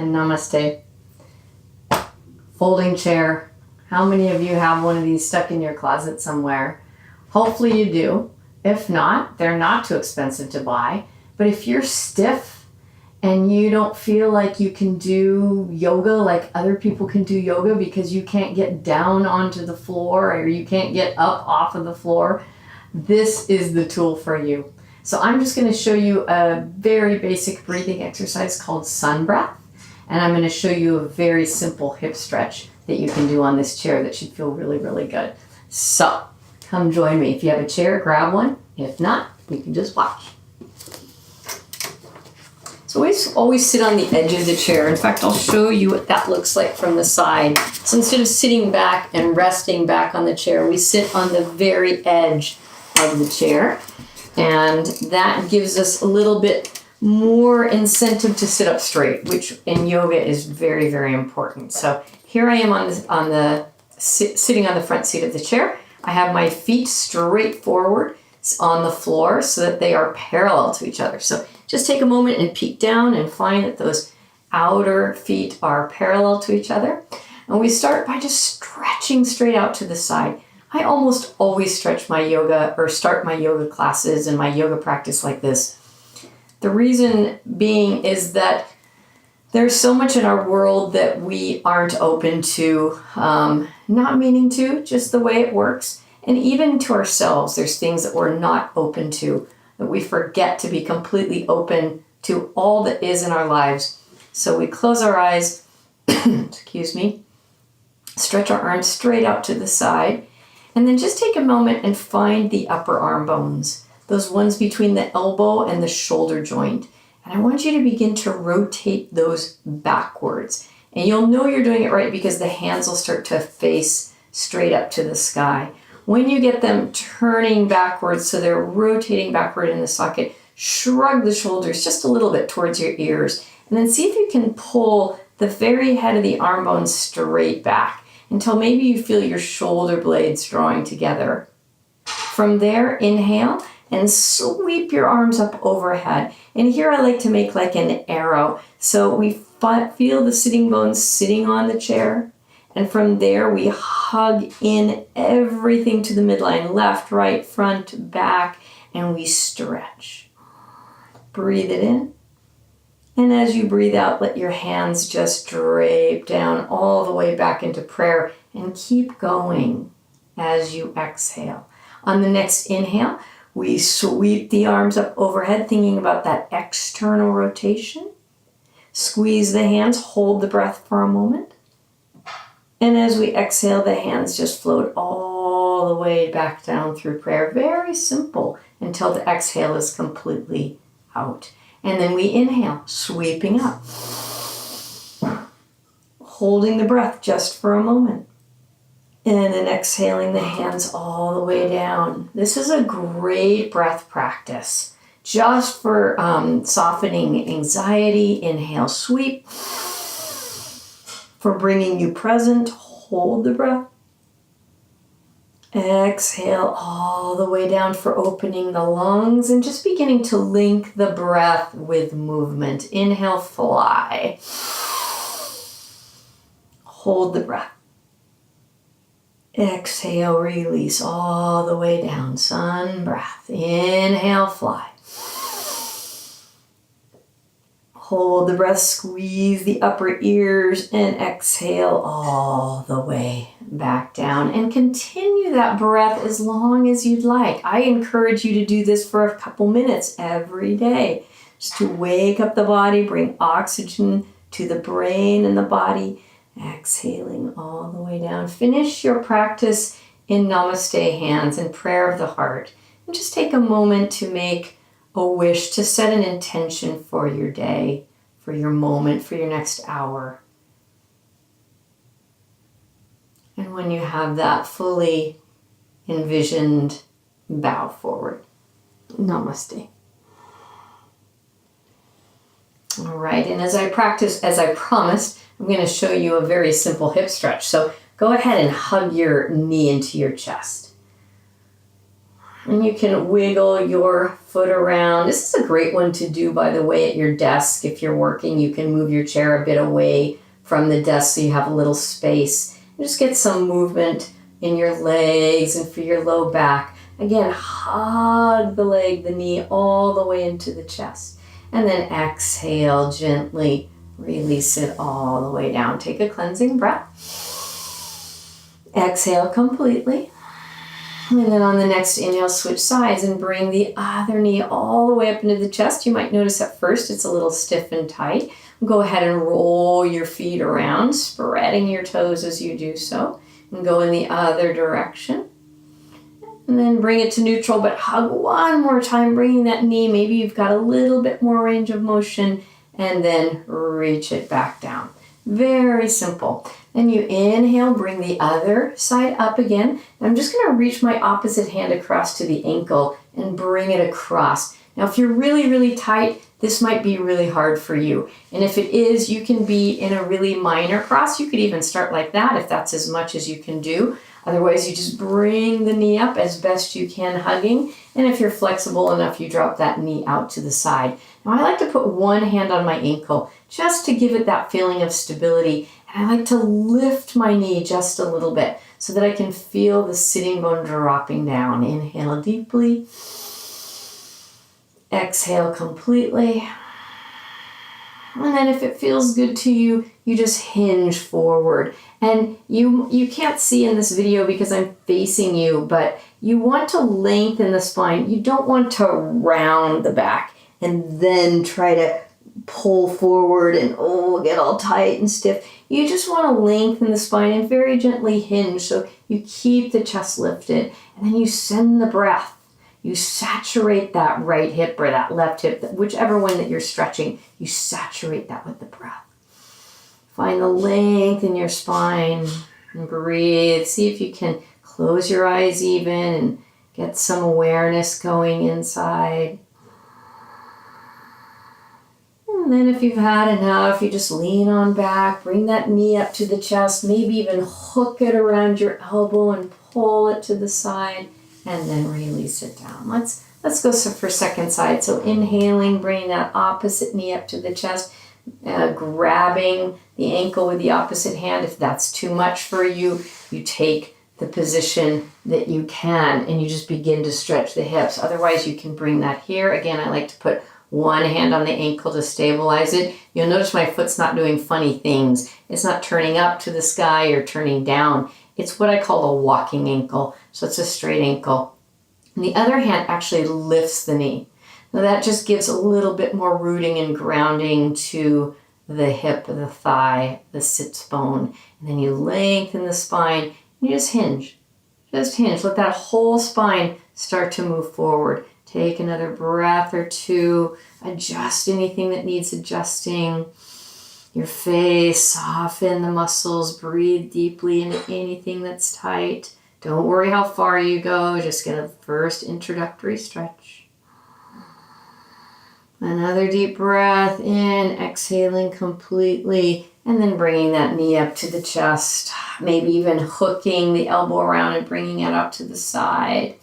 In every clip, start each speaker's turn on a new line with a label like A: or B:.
A: and namaste. Folding chair. How many of you have one of these stuck in your closet somewhere? Hopefully you do. If not, they're not too expensive to buy. But if you're stiff and you don't feel like you can do yoga like other people can do yoga because you can't get down onto the floor or you can't get up off of the floor, this is the tool for you. So I'm just going to show you a very basic breathing exercise called sun breath. And I'm going to show you a very simple hip stretch that you can do on this chair that should feel really, really good. So come join me. If you have a chair, grab one. If not, you can just watch. So we always sit on the edge of the chair. In fact, I'll show you what that looks like from the side. So instead of sitting back and resting back on the chair, we sit on the very edge of the chair. And that gives us a little bit more incentive to sit up straight, which in yoga is very, very important. So here I am sitting on the front seat of the chair. I have my feet straight forward on the floor so that they are parallel to each other. So just take a moment and peek down and find that those outer feet are parallel to each other. And we start by just stretching straight out to the side. I almost always stretch my yoga or start my yoga classes and my yoga practice like this. The reason being is that there's so much in our world that we aren't open to, not meaning to, just the way it works. And even to ourselves, there's things that we're not open to, that we forget to be completely open to all that is in our lives. So we close our eyes, excuse me, stretch our arms straight out to the side, and then just take a moment and find the upper arm bones, those ones between the elbow and the shoulder joint. And I want you to begin to rotate those backwards. And you'll know you're doing it right because the hands will start to face straight up to the sky. When you get them turning backwards, so they're rotating backward in the socket, shrug the shoulders just a little bit towards your ears. And then see if you can pull the very head of the arm bone straight back until maybe you feel your shoulder blades drawing together. From there, inhale and sweep your arms up overhead. And here I like to make like an arrow. So we feel the sitting bones sitting on the chair. And from there, we hug in everything to the midline, left, right, front, back, and we stretch. Breathe it in. And as you breathe out, let your hands just drape down all the way back into prayer and keep going as you exhale. On the next inhale, we sweep the arms up overhead, thinking about that external rotation. Squeeze the hands, hold the breath for a moment. And as we exhale, the hands just float all the way back down through prayer. Very simple until the exhale is completely out. And then we inhale, sweeping up. Holding the breath just for a moment. And then exhaling the hands all the way down. This is a great breath practice. Just for softening anxiety, inhale, sweep. For bringing you present, hold the breath. Exhale all the way down for opening the lungs and just beginning to link the breath with movement. Inhale, fly. Hold the breath. Exhale, release all the way down. Sun breath. Inhale, fly. Hold the breath, squeeze the upper ears, and exhale all the way back down. And continue that breath as long as you'd like. I encourage you to do this for a couple minutes every day, just to wake up the body, bring oxygen to the brain and the body. Exhaling all the way down. Finish your practice in Namaste hands and prayer of the heart. And just take a moment to make a wish, to set an intention for your day, for your moment, for your next hour. And when you have that fully envisioned, bow forward. Namaste. All right, and as I promised, I'm going to show you a very simple hip stretch. So go ahead and hug your knee into your chest. And you can wiggle your foot around. This is a great one to do, by the way, at your desk. If you're working, you can move your chair a bit away from the desk so you have a little space. And just get some movement in your legs and for your low back. Again, hug the leg, the knee, all the way into the chest. And then exhale gently. Release it all the way down. Take a cleansing breath. Exhale completely. And then on the next inhale, switch sides and bring the other knee all the way up into the chest. You might notice at first it's a little stiff and tight. Go ahead and roll your feet around, spreading your toes as you do so. And go in the other direction. And then bring it to neutral, but hug one more time, bringing that knee. Maybe you've got a little bit more range of motion. And then reach it back down. Very simple. Then you inhale, bring the other side up again. I'm just going to reach my opposite hand across to the ankle and bring it across. Now, if you're really, really tight, this might be really hard for you. And if it is, you can be in a really minor cross. You could even start like that if that's as much as you can do. Otherwise, you just bring the knee up as best you can, hugging. And if you're flexible enough, you drop that knee out to the side. Now, I like to put one hand on my ankle just to give it that feeling of stability. And I like to lift my knee just a little bit so that I can feel the sitting bone dropping down. Inhale deeply. Exhale completely. And then if it feels good to you, you just hinge forward. And you can't see in this video because I'm facing you, but you want to lengthen the spine. You don't want to round the back and then try to pull forward and get all tight and stiff. You just want to lengthen the spine and very gently hinge so you keep the chest lifted. And then you send the breath. You saturate that right hip or that left hip, whichever one that you're stretching, you saturate that with the breath. Find the length in your spine and breathe. See if you can close your eyes even and get some awareness going inside. And then if you've had enough, you just lean on back, bring that knee up to the chest, maybe even hook it around your elbow and pull it to the side. And then release it down. Let's go for second side. So inhaling, bringing that opposite knee up to the chest, grabbing the ankle with the opposite hand. If that's too much for you, you take the position that you can and you just begin to stretch the hips. Otherwise, you can bring that here. Again, I like to put one hand on the ankle to stabilize it. You'll notice my foot's not doing funny things. It's not turning up to the sky or turning down. It's what I call a walking ankle. So it's a straight ankle. And the other hand actually lifts the knee. Now that just gives a little bit more rooting and grounding to the hip, the thigh, the sits bone. And then you lengthen the spine and you just hinge. Just hinge. Let that whole spine start to move forward. Take another breath or two. Adjust anything that needs adjusting. Your face, soften the muscles, breathe deeply into anything that's tight. Don't worry how far you go, just get a first introductory stretch. Another deep breath in, exhaling completely, and then bringing that knee up to the chest. Maybe even hooking the elbow around and bringing it out to the side.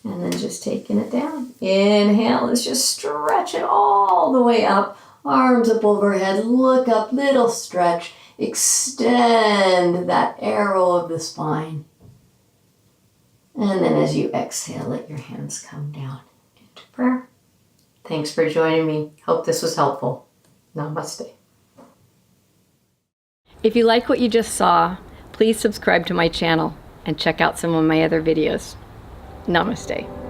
A: And then just taking it down. Inhale, let's just stretch it all the way up. Arms up overhead, look up, little stretch. Extend that arrow of the spine. And then as you exhale, let your hands come down into prayer. Thanks for joining me. Hope this was helpful. Namaste. If you like what you just saw, please subscribe to my channel and check out some of my other videos. Namaste.